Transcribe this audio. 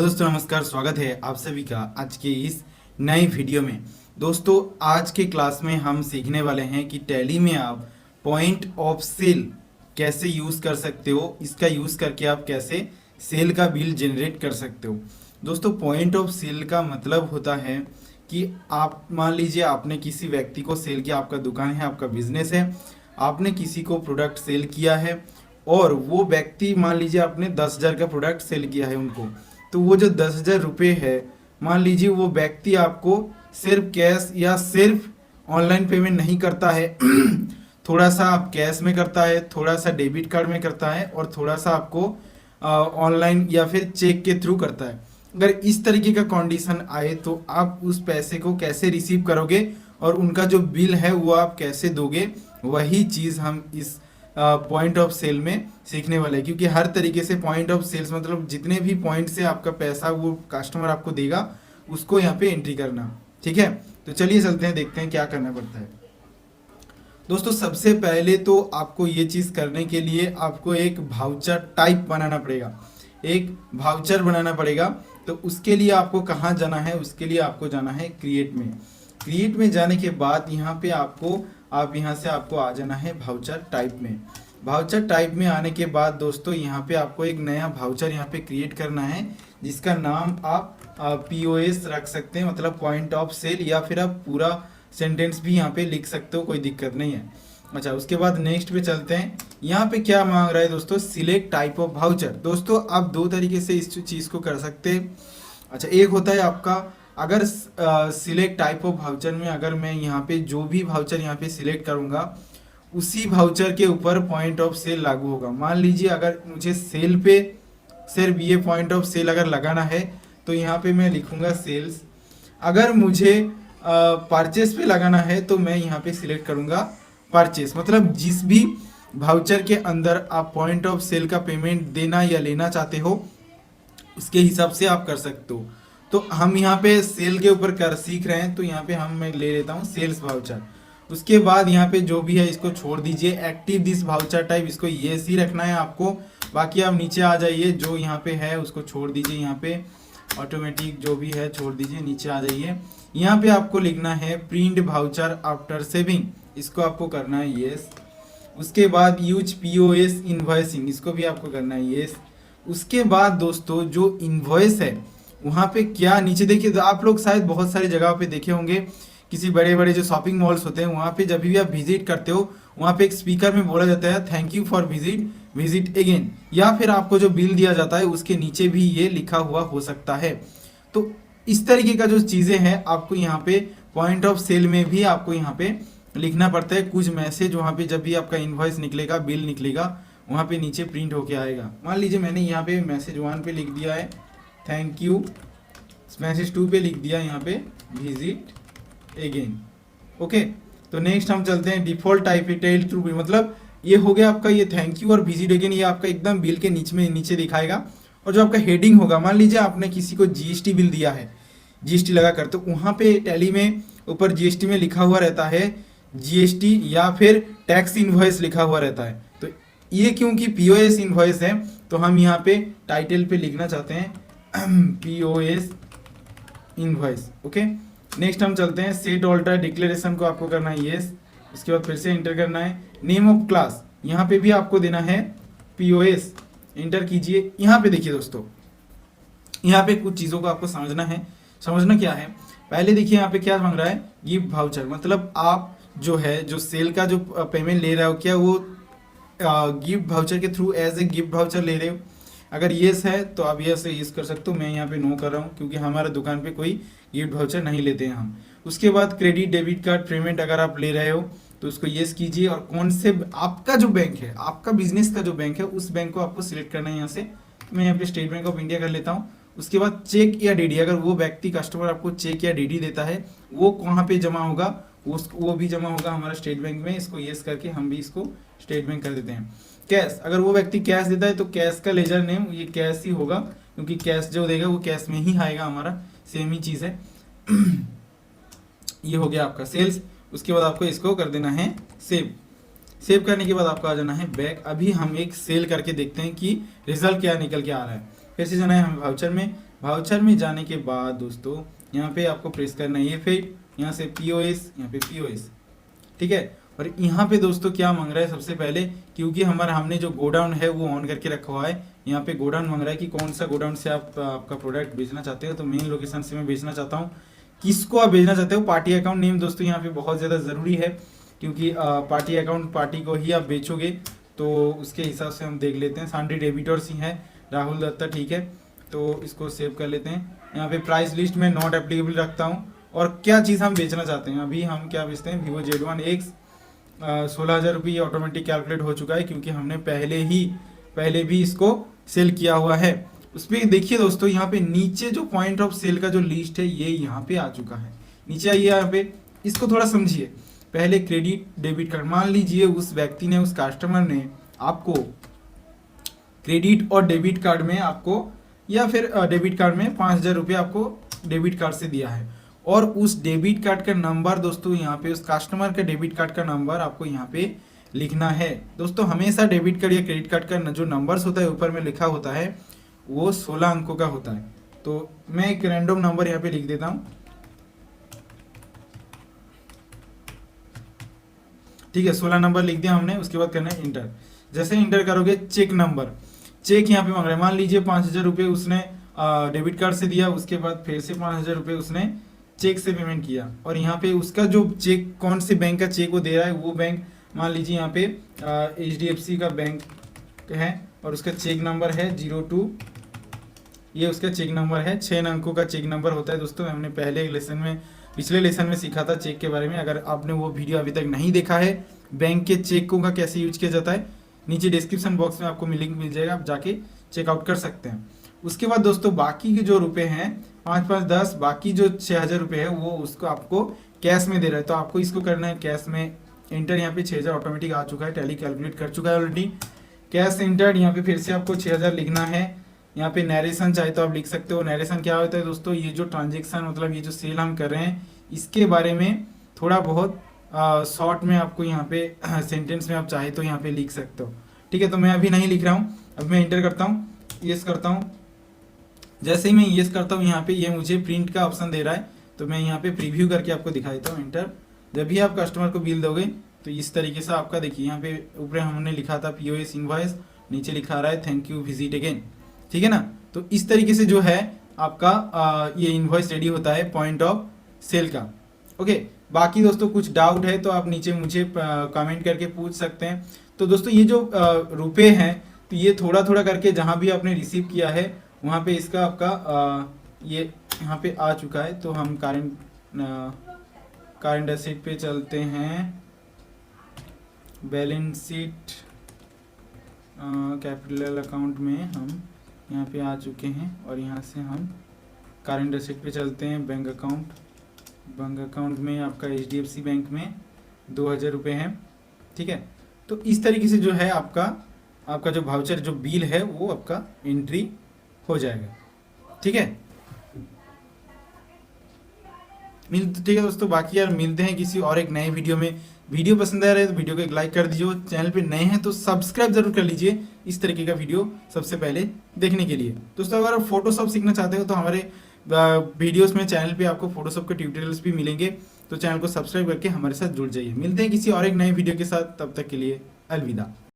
Hello दोस्तों, नमस्कार। स्वागत है आप सभी का आज के इस नई वीडियो में। दोस्तों, आज के क्लास में हम सीखने वाले हैं कि टैली में आप पॉइंट ऑफ सेल कैसे यूज़ कर सकते हो, इसका यूज़ करके आप कैसे सेल का बिल जनरेट कर सकते हो। दोस्तों, पॉइंट ऑफ सेल का मतलब होता है कि आप मान लीजिए आपने किसी व्यक्ति को सेल किया, आपका दुकान है, आपका बिजनेस है, आपने किसी को प्रोडक्ट सेल किया है और वो व्यक्ति मान लीजिए आपने 10,000 का प्रोडक्ट सेल किया है उनको, तो वो जो 10,000 रुपये है, मान लीजिए वो व्यक्ति आपको सिर्फ कैश या सिर्फ ऑनलाइन पेमेंट नहीं करता है थोड़ा सा आप कैश में करता है, थोड़ा सा डेबिट कार्ड में करता है और थोड़ा सा आपको ऑनलाइन या फिर चेक के थ्रू करता है। अगर इस तरीके का कंडीशन आए तो आप उस पैसे को कैसे रिसीव करोगे और उनका जो बिल है वो आप कैसे दोगे, वही चीज़ हम इस पॉइंट ऑफ सेल में सीखने वाले हैं। क्योंकि हर तरीके से पॉइंट ऑफ सेल्स मतलब जितने भी पॉइंट से आपका पैसा वो कस्टमर आपको देगा उसको यहाँ पे एंट्री करना। ठीक है, तो चलिए चलते हैं, देखते हैं क्या करना पड़ता है। दोस्तों, सबसे पहले तो आपको ये चीज़ करने के लिए आपको एक वाउचर टाइप बनाना पड़ेगा, एक वाउचर बनाना पड़ेगा। तो उसके लिए आपको कहाँ जाना है, उसके लिए आपको जाना है क्रिएट में। क्रिएट में जाने के बाद यहाँ पे आप यहाँ से आपको आ जाना है वाउचर टाइप में। वाउचर टाइप में आने के बाद दोस्तों यहाँ पे आपको एक नया वाउचर यहाँ पे क्रिएट करना है, जिसका नाम आप POS रख सकते हैं, मतलब पॉइंट ऑफ सेल, या फिर आप पूरा सेंटेंस भी यहाँ पे लिख सकते हो, कोई दिक्कत नहीं है। अच्छा, उसके बाद नेक्स्ट पे चलते हैं। यहाँ पे क्या मांग रहा है दोस्तों, सिलेक्ट टाइप ऑफ वाउचर। दोस्तों, आप दो तरीके से इस चीज़ को कर सकते हैं। अच्छा, एक होता है आपका, अगर सिलेक्ट टाइप ऑफ वाउचर में अगर मैं यहाँ पे जो भी वाउचर यहाँ पे सिलेक्ट करूँगा उसी वाउचर के ऊपर पॉइंट ऑफ सेल लागू होगा। मान लीजिए अगर मुझे सेल पे सिर्फ ये पॉइंट ऑफ सेल अगर लगाना है तो यहाँ पे मैं लिखूँगा सेल्स। अगर मुझे परचेस पे लगाना है तो मैं यहाँ पे सिलेक्ट करूँगा परचेस। मतलब जिस भी वाउचर के अंदर आप पॉइंट ऑफ सेल का पेमेंट देना या लेना चाहते हो उसके हिसाब से आप कर सकते हो। तो हम यहाँ पे सेल के ऊपर कर सीख रहे हैं, तो यहाँ पे मैं ले लेता हूँ सेल्स वाउचर। उसके बाद यहाँ पे जो भी है इसको छोड़ दीजिए, एक्टिव दिस वाउचर टाइप, इसको येस ही रखना है आपको। बाकी आप नीचे आ जाइए, जो यहाँ पे है उसको छोड़ दीजिए, यहाँ पे ऑटोमेटिक जो भी है छोड़ दीजिए, नीचे आ जाइए। यहाँ पे आपको लिखना है प्रिंट वाउचर आफ्टर सेविंग, इसको आपको करना है येस। उसके बाद यूज POS इनवॉइसिंग, इसको भी आपको करना है येस। उसके बाद दोस्तों जो इनवॉइस है वहाँ पे क्या नीचे देखिए, तो आप लोग शायद बहुत सारी जगह पे देखे होंगे, किसी बड़े बड़े जो शॉपिंग मॉल्स होते हैं वहाँ पे जब भी आप विजिट करते हो वहाँ पे एक स्पीकर में बोला जाता है thank you for visit again, या फिर आपको जो बिल दिया जाता है उसके नीचे भी ये लिखा हुआ हो सकता है। तो इस तरीके का जो चीज़ें हैं आपको यहाँ पे पॉइंट ऑफ सेल में भी आपको यहाँ पे लिखना पड़ता है। कुछ मैसेज वहाँ पे जब भी आपका इनवॉइस निकलेगा, बिल निकलेगा, वहाँ पे नीचे प्रिंट होके आएगा। मान लीजिए मैंने यहाँ पे मैसेज 1 पे लिख दिया है थैंक यू, मैसेज 2 पे लिख दिया यहाँ पे विजिट अगेन। ओके, तो नेक्स्ट हम चलते हैं डिफॉल्ट टाइप टेल थ्रू, मतलब ये हो गया आपका ये थैंक यू और विजिट अगेन, ये आपका एकदम बिल के नीचे दिखाएगा। और जो आपका हेडिंग होगा, मान लीजिए आपने किसी को GST बिल दिया है, GST लगा कर, तो वहाँ पे टैली में ऊपर GST में लिखा हुआ रहता है GST या फिर टैक्स इनवॉइस लिखा हुआ रहता है। तो ये क्योंकि POS इनवॉइस है तो हम यहाँ पे टाइटल पे लिखना चाहते हैं POS इनवॉइस। ओके, नेक्स्ट हम चलते हैं सेट ऑल्टर डिक्लेरेशन को आपको करना है येस। उसके बाद फिर से इंटर करना है नेम ऑफ क्लास, यहाँ पे भी आपको देना है POS, इंटर कीजिए। यहाँ पे देखिए दोस्तों, यहाँ पे कुछ चीज़ों को आपको समझना है। समझना क्या है, पहले देखिए यहाँ पे क्या मांग रहा है, गिफ्ट वाउचर, मतलब आप जो है जो सेल का जो पेमेंट ले रहे हो क्या वो गिफ्ट वाउचर के through as a gift voucher ले रहे हो। अगर येस है तो आप येस से यूज़ कर सकते हो, मैं यहाँ पे नो कर रहा हूँ क्योंकि हमारे दुकान पे कोई गिफ्ट वाउचर नहीं लेते हैं हम। उसके बाद क्रेडिट डेबिट कार्ड पेमेंट अगर आप ले रहे हो तो उसको येस कीजिए, और कौन से आपका जो बैंक है, आपका बिजनेस का जो बैंक है उस बैंक को आपको सिलेक्ट करना है यहाँ से। मैं यहाँ पे स्टेट बैंक ऑफ इंडिया कर लेता हूँ। उसके बाद चेक या DD, अगर वो व्यक्ति कस्टमर आपको चेक या DD देता है वो कहाँ पे जमा होगा, वो भी जमा होगा हमारा स्टेट बैंक में। इसको येस करके हम भी इसको स्टेट बैंक कर देते हैं। कैश, अगर वो व्यक्ति कैश देता है तो कैश का लेजर नेम ये कैश ही होगा, क्योंकि कैश जो देगा वो कैश में ही आएगा, हमारा सेम ही चीज़ है। ये हो गया आपका सेल्स। उसके बाद आपको इसको कर देना है सेव। सेव करने के बाद आपको आ जाना है बैक। अभी हम एक सेल करके देखते हैं कि रिजल्ट क्या निकल के आ रहा है। फिर से जाना है हमें वाउचर में, वाउचर में जाने के बाद दोस्तों यहाँ पे आपको प्रेस करना है ये, फिर यहाँ से पीओएस, यहाँ पे पीओएस, ठीक है। और यहाँ पे दोस्तों क्या मांग रहा है सबसे पहले, क्योंकि हमने जो गोडाउन है वो ऑन करके रखा हुआ है, यहाँ पे गोडाउन मांग रहा है कि कौन सा गोडाउन से आप आपका प्रोडक्ट बेचना चाहते हो। तो मेन लोकेशन से मैं बेचना चाहता हूँ। किसको आप भेजना चाहते हो, पार्टी अकाउंट नेम दोस्तों यहाँ पे बहुत ज़्यादा ज़रूरी है, क्योंकि पार्टी अकाउंट पार्टी को ही आप बेचोगे, तो उसके हिसाब से हम देख लेते हैं। सांडी डेबिटर्स ही है, राहुल दत्ता, ठीक है। तो इसको सेव कर लेते हैं। यहाँ पे प्राइस लिस्ट में नॉट एप्लीकेबल रखता हूँ। और क्या चीज़ हम बेचना चाहते हैं, अभी हम क्या बेचते हैं, Vivo Z1X 16,000 रुपये ऑटोमेटिक कैलकुलेट हो चुका है, क्योंकि हमने पहले भी इसको सेल किया हुआ है। उस पर देखिए दोस्तों, यहाँ पे नीचे जो पॉइंट ऑफ सेल का जो लिस्ट है ये यहाँ पे आ चुका है। नीचे आइए, यहाँ पे इसको थोड़ा समझिए। पहले क्रेडिट डेबिट कार्ड, मान लीजिए उस व्यक्ति ने, उस कस्टमर ने आपको क्रेडिट और डेबिट कार्ड में आपको, या फिर डेबिट कार्ड में 5,000 रुपये आपको डेबिट कार्ड से दिया है, और उस डेबिट कार्ड का नंबर दोस्तों यहाँ पे, उस कस्टमर का डेबिट कार्ड का नंबर आपको यहाँ पे लिखना है। दोस्तों हमेशा डेबिट कार्ड या क्रेडिट कार्ड का जो नंबर्स होता है ऊपर में लिखा होता है वो 16 अंकों का होता है। तो मैं एक रैंडम नंबर यहाँ पे लिख देता हूँ, ठीक है। 16 नंबर लिख दिया हमने। उसके बाद करना है इंटर। जैसे इंटर करोगे, चेक नंबर, चेक यहाँ पे मांग रहा है। मान लीजिए 5,000 रुपये उसने डेबिट कार्ड से दिया, उसके बाद फिर से 5,000 रुपये उसने चेक से पेमेंट किया, और यहाँ पे उसका जो चेक, कौन से बैंक का चेक वो दे रहा है, वो बैंक मान लीजिए यहाँ पे HDFC का बैंक है, और उसका चेक नंबर है 02, ये उसका चेक नंबर है। 6 अंकों का चेक नंबर होता है दोस्तों। हमने पिछले लेसन में सीखा था चेक के बारे में। अगर आपने वो वीडियो अभी तक नहीं देखा है, बैंक के चेकों का कैसे यूज किया जाता है, नीचे डिस्क्रिप्शन बॉक्स में आपको लिंक मिल जाएगा, आप जाके चेकआउट कर सकते हैं। उसके बाद दोस्तों बाकी के जो रुपए हैं 5, 5, 10, बाकी जो 6,000 रुपये है वो उसको आपको कैश में दे रहा है। तो आपको इसको करना है कैश में इंटर। यहाँ पे 6,000 ऑटोमेटिक आ चुका है, टैली कैलकुलेट कर चुका है ऑलरेडी। कैश इंटर, यहाँ पे फिर से आपको 6,000 लिखना है। यहाँ पे नरेशन चाहे तो आप लिख सकते हो। नरेशन क्या होता है दोस्तों, ये जो ट्रांजेक्शन, मतलब ये जो सेल हम कर रहे हैं इसके बारे में थोड़ा बहुत शॉर्ट में आपको यहाँ पे सेंटेंस में आप चाहे तो यहाँ पे लिख सकते हो, ठीक है। तो मैं अभी नहीं लिख रहा हूँ, अब मैं इंटर करता हूँ, यस करता हूँ। जैसे ही मैं यस करता हूँ यहाँ पे ये मुझे प्रिंट का ऑप्शन दे रहा है, तो मैं यहाँ पे प्रीव्यू करके आपको दिखा देता हूँ, इंटर। जब भी आप कस्टमर को बिल दोगे तो इस तरीके से आपका देखिए, यहाँ पे ऊपर हमने लिखा था POS इनवॉइस, नीचे लिखा रहा है थैंक यू विजिट अगेन, ठीक है ना। तो इस तरीके से जो है आपका ये इनवॉइस रेडी होता है पॉइंट ऑफ सेल का, ओके। बाकी दोस्तों कुछ डाउट है तो आप नीचे मुझे कमेंट करके पूछ सकते हैं। तो दोस्तों ये जो रुपए हैं, तो ये थोड़ा थोड़ा करके जहाँ भी आपने रिसीव किया है वहाँ पे इसका आपका ये यहाँ पे आ चुका है। तो हम करंट एसेट पे चलते हैं, बैलेंस शीट कैपिटल अकाउंट में हम यहाँ पे आ चुके हैं, और यहाँ से हम करंट एसेट पे चलते हैं। बैंक अकाउंट में आपका HDFC बैंक में 2,000 रुपये हैं, ठीक है। तो इस तरीके से जो है आपका जो वाउचर जो बिल है वो आपका एंट्री हो जाएगा, ठीक है। ठीक है दोस्तों, बाकी यार मिलते हैं किसी और एक नए वीडियो में। वीडियो पसंद आ रहा है तो वीडियो को एक लाइक कर दीजिए, चैनल पे नए हैं तो सब्सक्राइब जरूर कर लीजिए इस तरीके का वीडियो सबसे पहले देखने के लिए। दोस्तों अगर आप फोटोशॉप सीखना चाहते हो तो हमारे वीडियोस में चैनल पे आपको फोटोशॉप के ट्यूटोरियल्स भी मिलेंगे, तो चैनल को सब्सक्राइब करके हमारे साथ जुड़ जाइए। मिलते हैं किसी और एक नए वीडियो के साथ, तब तक के लिए अलविदा।